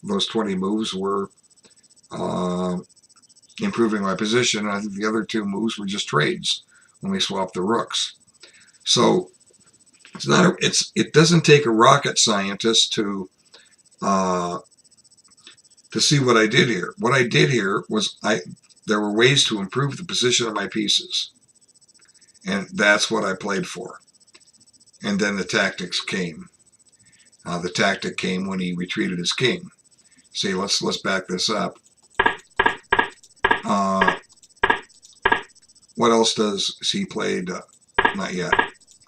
those 20 moves were improving my position. I think the other 2 moves were just trades when we swapped the rooks. So it doesn't take a rocket scientist to see what I did here. What I did here was there were ways to improve the position of my pieces, and that's what I played for. And then the tactics came. The tactic came when he retreated his king. See, let's back this up. What else does he played? Not yet.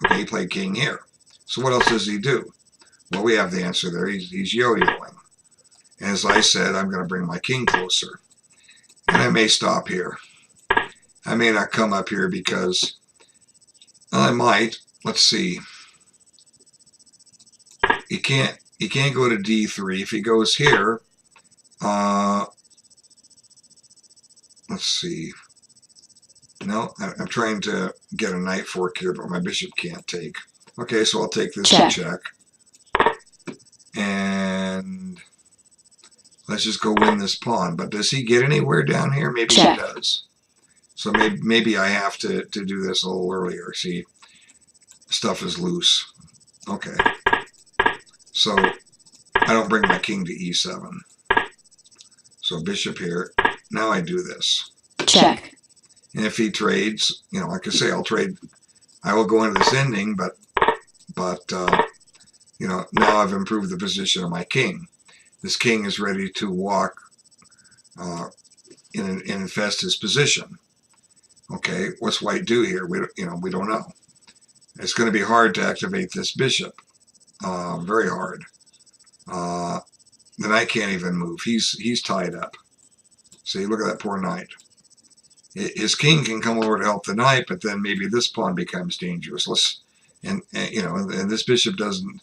Okay, he played king here. So what else does he do? Well, we have the answer there. He's yo-yoing. As I said, I'm going to bring my king closer. And I may stop here. I may not come up here because I might. Let's see. He can't go to d3. If he goes here, let's see. No, I'm trying to get a knight fork here, but my bishop can't take. Okay, so I'll take this to check. And let's just go win this pawn. But does he get anywhere down here? Maybe he does. So maybe I have to do this a little earlier. See, stuff is loose. Okay. So I don't bring my king to e7. So bishop here. Now I do this. Check. And if he trades, like I say, I'll trade. I will go into this ending, but now I've improved the position of my king. This king is ready to walk and infest his position. Okay, what's white do here? We don't know. It's going to be hard to activate this bishop. Very hard. The knight can't even move. He's tied up. See, look at that poor knight. His king can come over to help the knight, but then maybe this pawn becomes dangerous. And this bishop doesn't.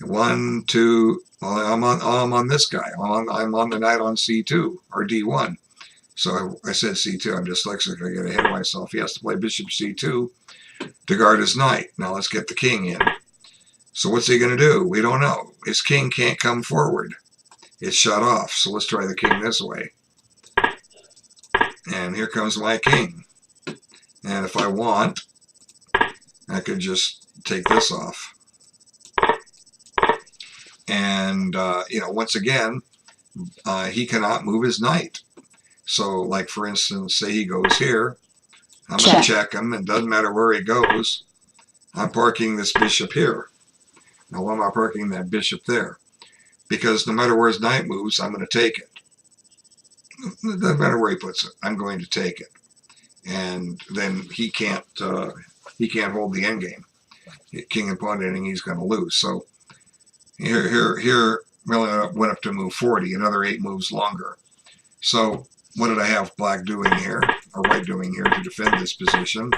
1, 2. Well, I'm on this guy. I'm on the knight on c2 or d1. So I said c2. I'm dyslexic. I get ahead of myself. He has to play bishop c2 to guard his knight. Now let's get the king in. So what's he going to do? We don't know. His king can't come forward. It's shut off. So let's try the king this way. And here comes my king. And if I want, I could just take this off. And, once again, he cannot move his knight. So, like, for instance, say he goes here. I'm going to check him, and it doesn't matter where he goes. I'm parking this bishop here. Now, why am I parking that bishop there? Because no matter where his knight moves, I'm going to take it. It doesn't matter where he puts it. I'm going to take it. And then he can't hold the endgame. King and pawn ending, he's going to lose. So here, Miller went up to move 40, another 8 moves longer. So what did I have black doing here, or white doing here to defend this position?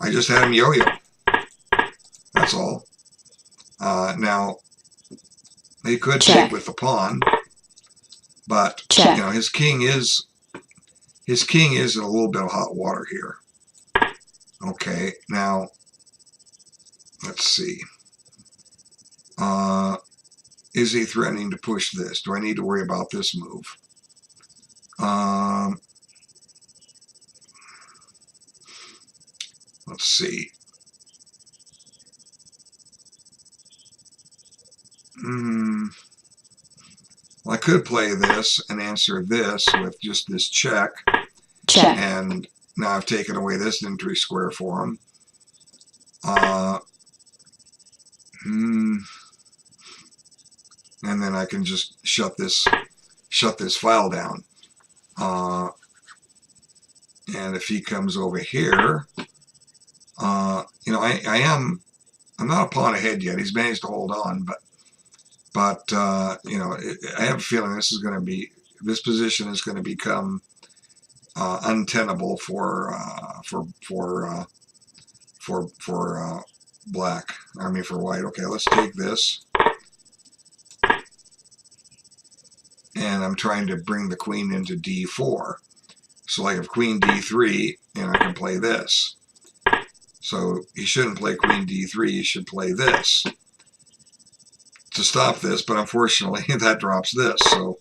I just had him yo-yo. That's all. Now, he could take with the pawn, but his king is in a little bit of hot water here. Okay, now let's see. Is he threatening to push this? Do I need to worry about this move? Let's see. Well, I could play this and answer this with just this check. And now I've taken away this entry square for him. And then I can just shut this file down. And if he comes over here, I'm not a pawn ahead yet. He's managed to hold on, but I have a feeling this position is going to become untenable for black. I mean for white. Okay, let's take this, and I'm trying to bring the queen into d4. So like if queen d3, I can play this. So he shouldn't play queen d3. He should play this to stop this. But unfortunately, that drops this. So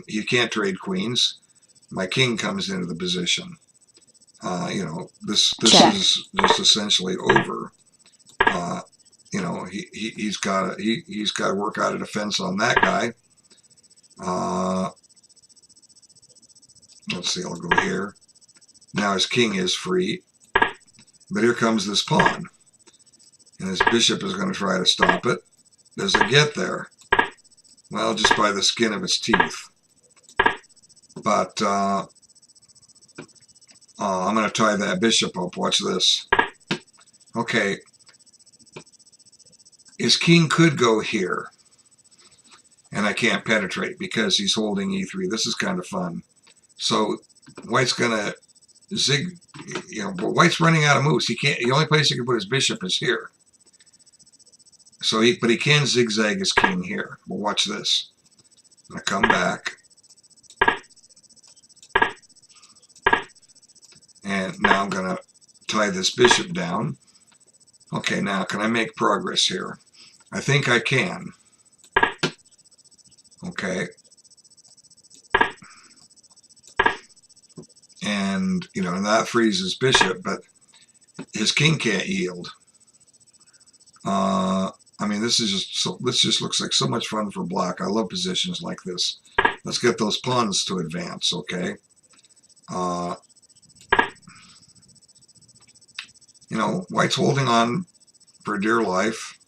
he can't trade queens. My king comes into the position. This is just essentially over. He's got to work out a defense on that guy. Let's see. I'll go here. Now his king is free, but here comes this pawn, and his bishop is going to try to stop it. Does it get there? Well, just by the skin of its teeth. But I'm going to tie that bishop up. Watch this. Okay. His king could go here, and I can't penetrate because he's holding e3. This is kind of fun. So white's going to zig, but white's running out of moves. He can't. The only place he can put his bishop is here. So but he can zigzag his king here. Well, watch this. I'm going to come back. And now I'm going to tie this bishop down. Okay, now can I make progress here? I think I can. Okay. And, and that frees his bishop, but his king can't yield. This just looks like so much fun for black. I love positions like this. Let's get those pawns to advance, okay? White's holding on for dear life.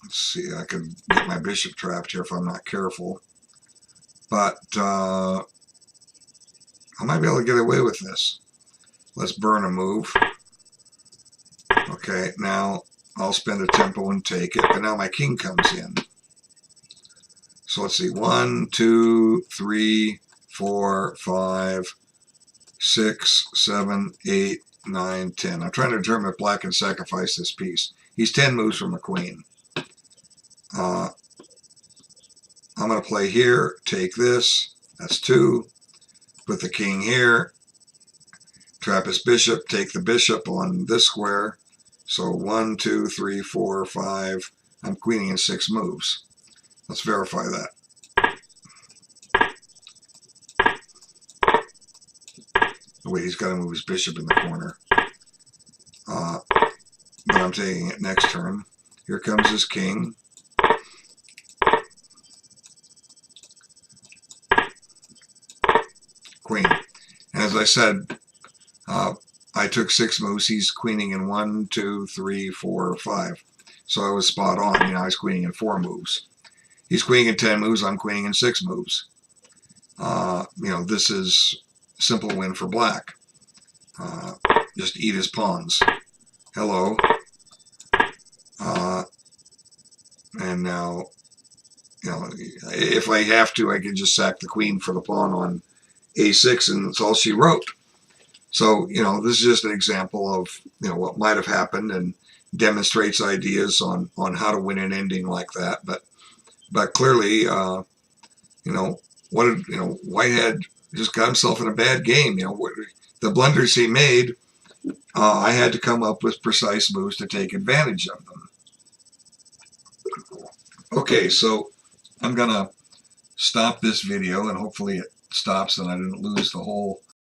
Let's see, I could get my bishop trapped here if I'm not careful. But I might be able to get away with this. Let's burn a move. Okay, now I'll spend a tempo and take it, but now my king comes in. So let's see, 1, 2, 3, 4, 5, 6, 7, 8, 9, 10. I'm trying to determine if black can sacrifice this piece. He's 10 moves from the queen. I'm going to play here, take this, that's 2, put the king here, trap his bishop, take the bishop on this square. So 1, 2, 3, 4, 5. I'm queening in 6 moves. Let's verify that. Wait, he's got to move his bishop in the corner. But I'm taking it next turn. Here comes his king. Queen. And as I said, I took 6 moves. He's queening in 1, 2, 3, 4, 5. So I was spot on. You know, I was queening in 4 moves. He's queening in 10 moves. I'm queening in 6 moves. You know, this is a simple win for black. Just eat his pawns. Hello. And now, you know, if I have to, I can just sack the queen for the pawn on a6, and that's all she wrote. So, you know, this is just an example of, you know, what might have happened, and demonstrates ideas on how to win an ending like that. But clearly, you know, Whitehead just got himself in a bad game. You know, the blunders he made, I had to come up with precise moves to take advantage of them. Okay, so I'm gonna stop this video, and hopefully it stops and I didn't lose the whole